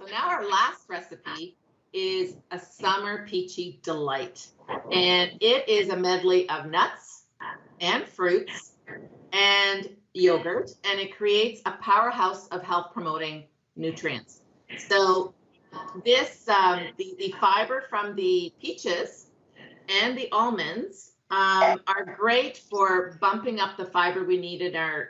So now our last recipe is a summer peachy delight. And it is a medley of nuts and fruits and yogurt, and it creates a powerhouse of health promoting nutrients. So this, the fiber from the peaches and the almonds are great for bumping up the fiber we need in our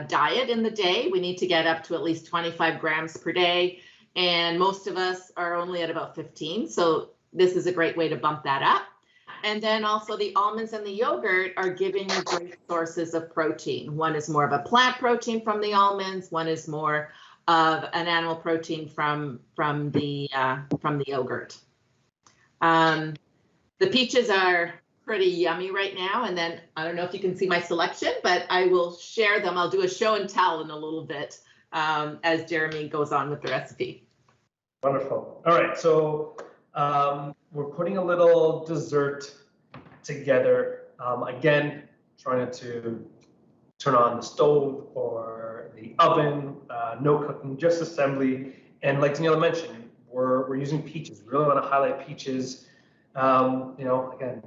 diet in the day. We need to get up to at least 25 grams per day, and most of us are only at about 15. So this is a great way to bump that up. And then also the almonds and the yogurt are giving you great sources of protein. One is more of a plant protein from the almonds. One is more of an animal protein from the yogurt. The peaches are pretty yummy right now. And then I don't know if you can see my selection, but I will share them. I'll do a show and tell in a little bit as Jeremy goes on with the recipe. Wonderful. All right, so we're putting a little dessert together. Again, trying to turn on the stove or the oven, no cooking, just assembly. And like Daniela mentioned, we're using peaches. We really want to highlight peaches. You know, again,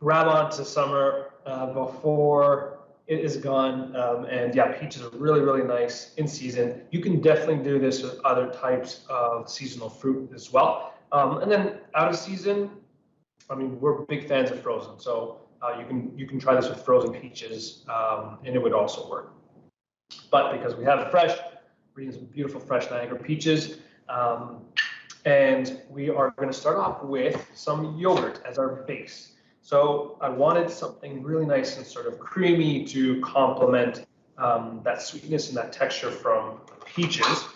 grab on to summer before it is gone. And yeah, peaches are really, really nice in season. You can definitely do this with other types of seasonal fruit as well. And then out of season, I mean, we're big fans of frozen. So you can try this with frozen peaches and it would also work. But because we have it fresh, we're using some beautiful fresh Niagara peaches. And we are going to start off with some yogurt as our base. So I wanted something really nice and sort of creamy to complement that sweetness and that texture from peaches.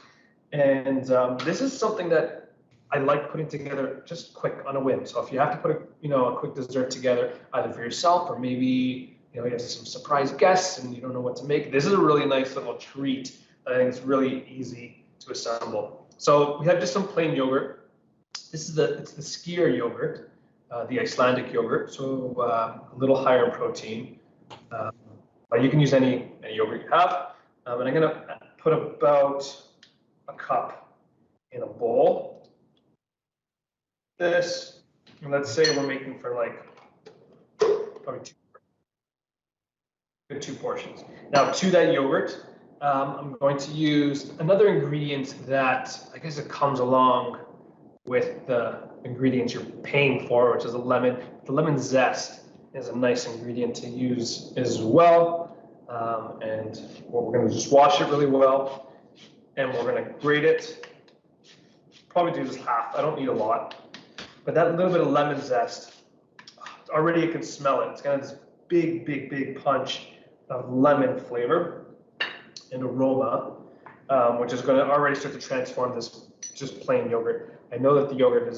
And this is something that I like putting together just quick on a whim. So if you have to put a quick dessert together, either for yourself or maybe you have some surprise guests and you don't know what to make, this is a really nice little treat. I think it's really easy to assemble. So we have just some plain yogurt. This is it's the skier yogurt. The Icelandic yogurt, so a little higher in protein. But you can use any yogurt you have. And I'm gonna put about a cup in a bowl. This, and let's say we're making for like probably two portions. Now to that yogurt, I'm going to use another ingredient that I guess it comes along with the ingredients you're paying for, which is a lemon. The lemon zest is a nice ingredient to use as well. And we're going to just wash it really well, and we're going to grate it. Probably do just half. I don't need a lot, but that little bit of lemon zest, already you can smell it. It's got this big, big, big punch of lemon flavor and aroma, which is going to already start to transform this just plain yogurt. I know that the yogurt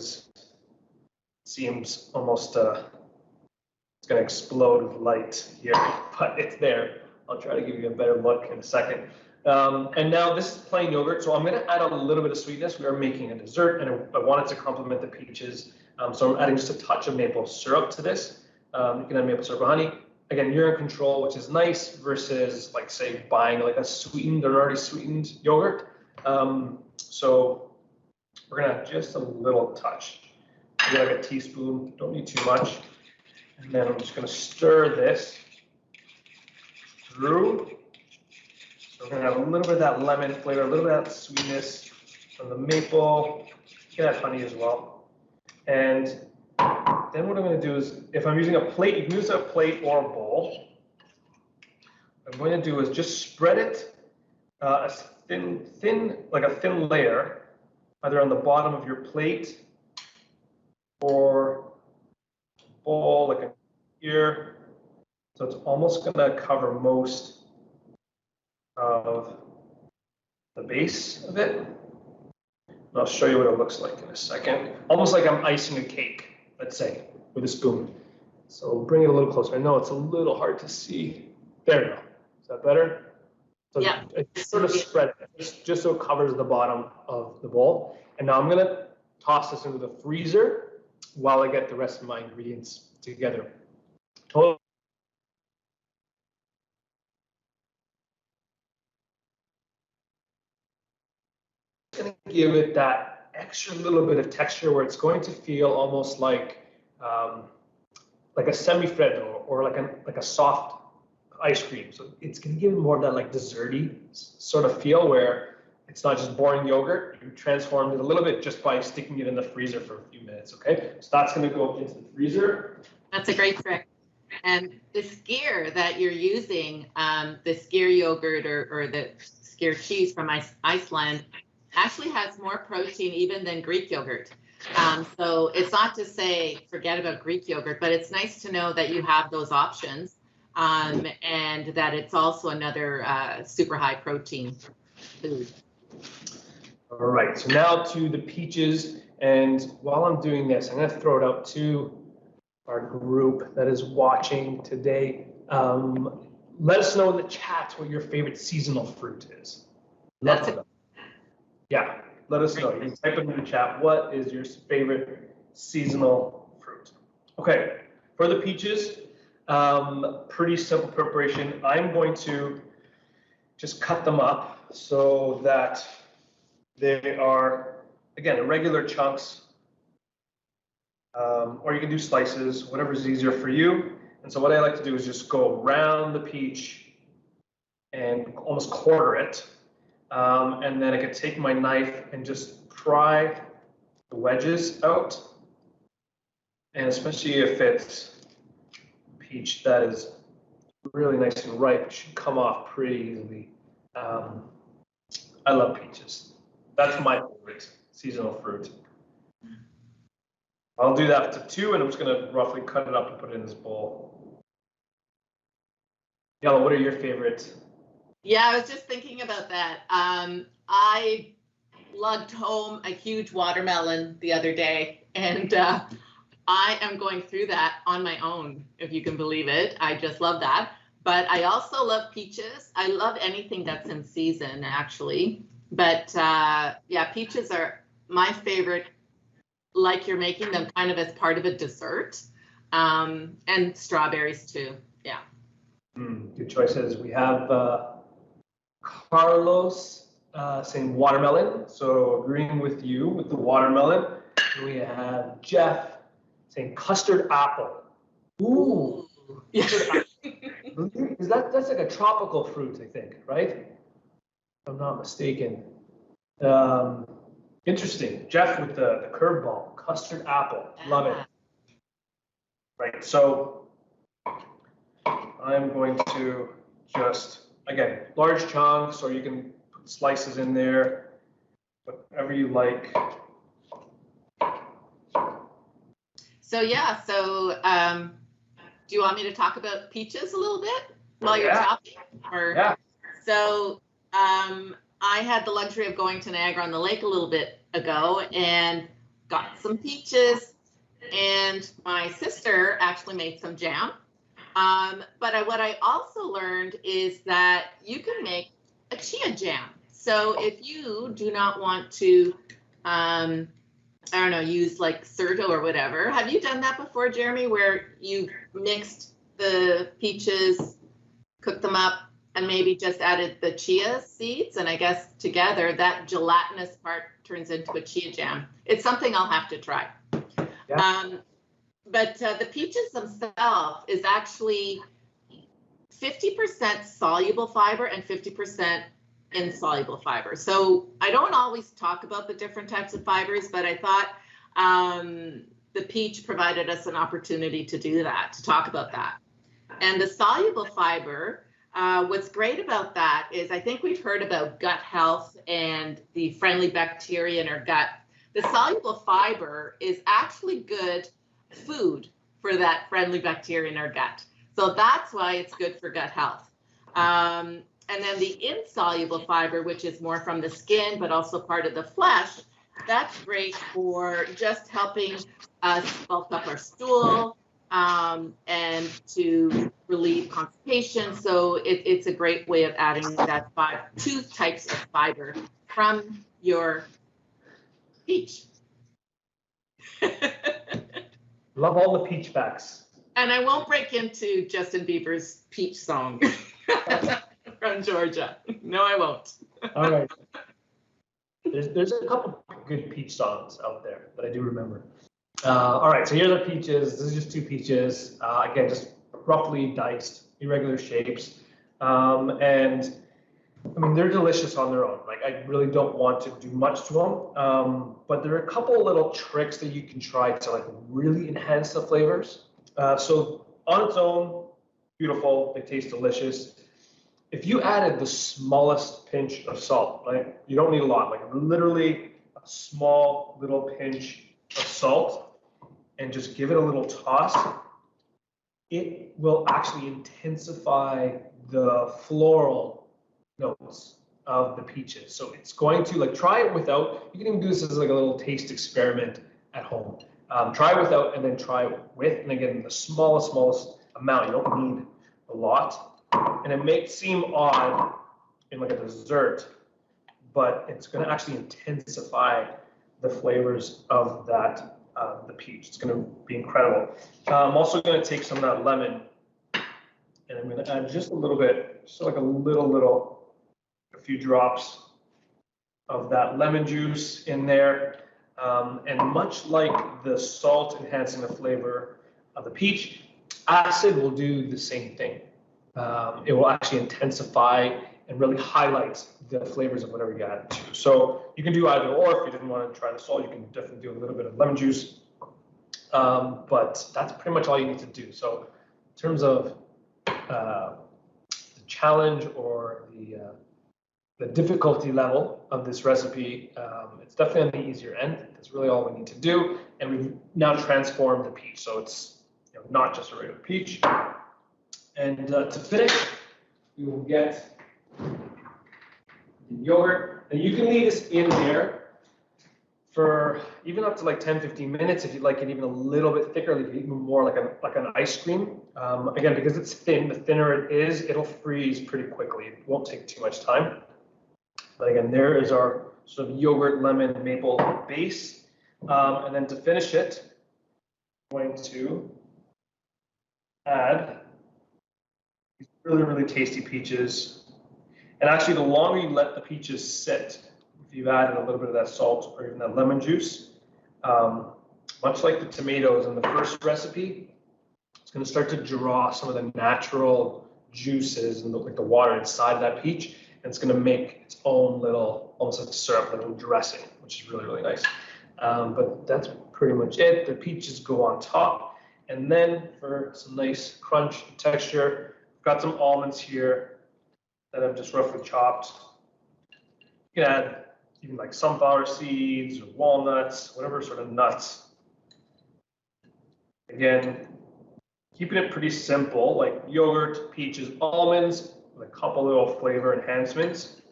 seems almost it's going to explode with light here, but it's there. I'll try to give you a better look in a second. And now this is plain yogurt, so I'm going to add a little bit of sweetness. We are making a dessert, and I want it to complement the peaches. So I'm adding just a touch of maple syrup to this. You can add maple syrup or honey. Again, you're in control, which is nice versus like say buying like a sweetened or already sweetened yogurt. So we're gonna add just a little touch, maybe like a teaspoon. Don't need too much. And then I'm just gonna stir this through. So we're gonna have a little bit of that lemon flavor, a little bit of that sweetness from the maple. You can add honey as well. And then what I'm going to do is, if I'm using a plate, you can use a plate or a bowl. What I'm going to do is just spread it a thin layer, either on the bottom of your plate or bowl, like here. So it's almost going to cover most of the base of it. And I'll show you what it looks like in a second. Almost like I'm icing a cake, let's say, with a spoon. So bring it a little closer. I know it's a little hard to see. There we go. Is that better? So yeah. It's sort of spread it, just so it covers the bottom of the bowl. And now I'm going to toss this into the freezer while I get the rest of my ingredients together. Going to give it that extra little bit of texture where it's going to feel almost like a semi-freddo or like a soft ice cream. So it's going to give it more of that like desserty sort of feel where it's not just boring yogurt. You transformed it a little bit just by sticking it in the freezer for a few minutes. Okay, so that's going to go into the freezer. That's a great trick. And the skyr that you're using, the skyr yogurt or the skyr cheese from Iceland, actually has more protein even than Greek yogurt. So it's not to say forget about Greek yogurt, but it's nice to know that you have those options, and that it's also another super high protein food. All right, so now to the peaches. And while I'm doing this, I'm going to throw it out to our group that is watching today. Let us know in the chat what your favorite seasonal fruit is. Yeah, let us know. You can type it in the chat. What is your favorite seasonal fruit? Okay, for the peaches, pretty simple preparation. I'm going to just cut them up so that they are, again, irregular chunks. Or you can do slices, whatever's easier for you. And so what I like to do is just go around the peach and almost quarter it. And then I could take my knife and just pry the wedges out. And especially if it's peach that is really nice and ripe, it should come off pretty easily. I love peaches. That's my favorite seasonal fruit. I'll do that to 2, and I'm just going to roughly cut it up and put it in this bowl. Yellow, what are your favorites? Yeah, I was just thinking about that. I lugged home a huge watermelon the other day, and I am going through that on my own, if you can believe it. I just love that. But I also love peaches. I love anything that's in season, actually. But yeah, peaches are my favorite. Like you're making them kind of as part of a dessert, and strawberries too. Yeah. Good choices. We have Carlos saying watermelon, so agreeing with you with the watermelon. We have Jeff saying custard apple. Ooh. Custard apple. That's like a tropical fruit, I think, right? If I'm not mistaken. Interesting. Jeff with the curveball, custard apple. Love it. Right, so I'm going to just, again, large chunks, or you can put slices in there, whatever you like. So yeah, so do you want me to talk about peaches a little bit while you're chopping? Or, yeah. So I had the luxury of going to Niagara-on-the-Lake a little bit ago and got some peaches, and my sister actually made some jam. But what I also learned is that you can make a chia jam. So if you do not want to, I don't know, use like Serto or whatever. Have you done that before, Jeremy, where you mixed the peaches, cooked them up, and maybe just added the chia seeds, and I guess together that gelatinous part turns into a chia jam? It's something I'll have to try. Yeah. But the peaches themselves is actually 50% soluble fiber and 50% insoluble fiber. So I don't always talk about the different types of fibers, but I thought the peach provided us an opportunity to do that, to talk about that. And the soluble fiber, what's great about that is I think we've heard about gut health and the friendly bacteria in our gut. The soluble fiber is actually good food for that friendly bacteria in our gut. So that's why it's good for gut health. And then the insoluble fiber, which is more from the skin, but also part of the flesh, that's great for just helping us bulk up our stool, and to relieve constipation. So it's a great way of adding that 2 types of fiber from your peach. Love all the peach facts. And I won't break into Justin Bieber's peach song from Georgia. No, I won't. All right. there's a couple good peach songs out there that I do remember. All right, so here's our peaches. This is just 2 peaches. Again, just roughly diced, irregular shapes. And I mean, they're delicious on their own. Like, I really don't want to do much to them. But there are a couple little tricks that you can try to like really enhance the flavors. So on its own, beautiful, they taste delicious. If you added the smallest pinch of salt, right? You don't need a lot, like literally a small little pinch of salt, and just give it a little toss, it will actually intensify the floral notes of the peaches. So it's going to, like, try it without, you can even do this as like a little taste experiment at home. Try it without and then try it with, and again, the smallest amount. You don't need a lot. And it may seem odd in like a dessert, but it's going to actually intensify the flavors of that, the peach. It's going to be incredible. I'm also going to take some of that lemon, and I'm going to add just a little bit, just like a few drops of that lemon juice in there. And much like the salt enhancing the flavor of the peach, acid will do the same thing. It will actually intensify and really highlight the flavors of whatever you add to. So you can do either or. If you didn't want to try the salt, you can definitely do a little bit of lemon juice. But that's pretty much all you need to do. So in terms of the challenge or the difficulty level of this recipe, it's definitely on the easier end. That's really all we need to do. And we've now transformed the peach. So it's, you know, not just a regular peach. And to finish, we will get the yogurt. And you can leave this in there for even up to like 10-15 minutes if you'd like it even a little bit thicker, like even more like an ice cream. Again, because it's thin, the thinner it is, it'll freeze pretty quickly. It won't take too much time. But again, there is our sort of yogurt, lemon, maple base. And then to finish it, I'm going to add these really tasty peaches. And actually, the longer you let the peaches sit, if you've added a little bit of that salt or even that lemon juice, much like the tomatoes in the first recipe, it's going to start to draw some of the natural juices and like the water inside that peach, and it's going to make its own little, almost like syrup, like a little dressing, which is really nice. But that's pretty much it. The peaches go on top, and then for some nice crunch texture, I've got some almonds here that I've just roughly chopped. You can add even like sunflower seeds or walnuts, whatever sort of nuts. Again, keeping it pretty simple, like yogurt, peaches, almonds, with a couple little flavor enhancements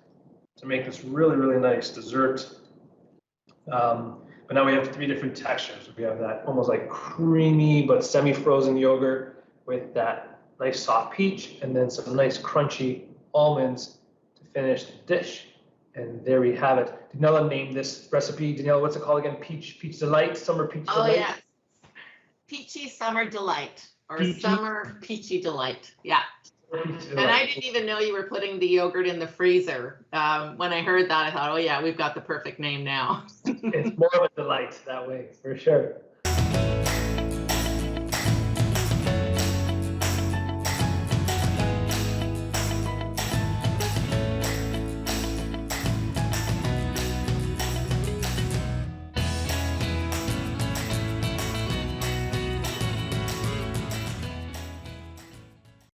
to make this really nice dessert. But now we have 3 different textures. We have that almost like creamy but semi-frozen yogurt with that nice soft peach, and then some nice crunchy almonds to finish the dish. And there we have it. Daniela named this recipe. Daniela, what's it called again? Peach Delight, Summer Peach Delight? Oh, yes. Peachy Summer Delight, or peachy? Summer Peachy Delight. Yeah. And I didn't even know you were putting the yogurt in the freezer. When I heard that, I thought, oh yeah, we've got the perfect name now. It's more of a delight that way, for sure.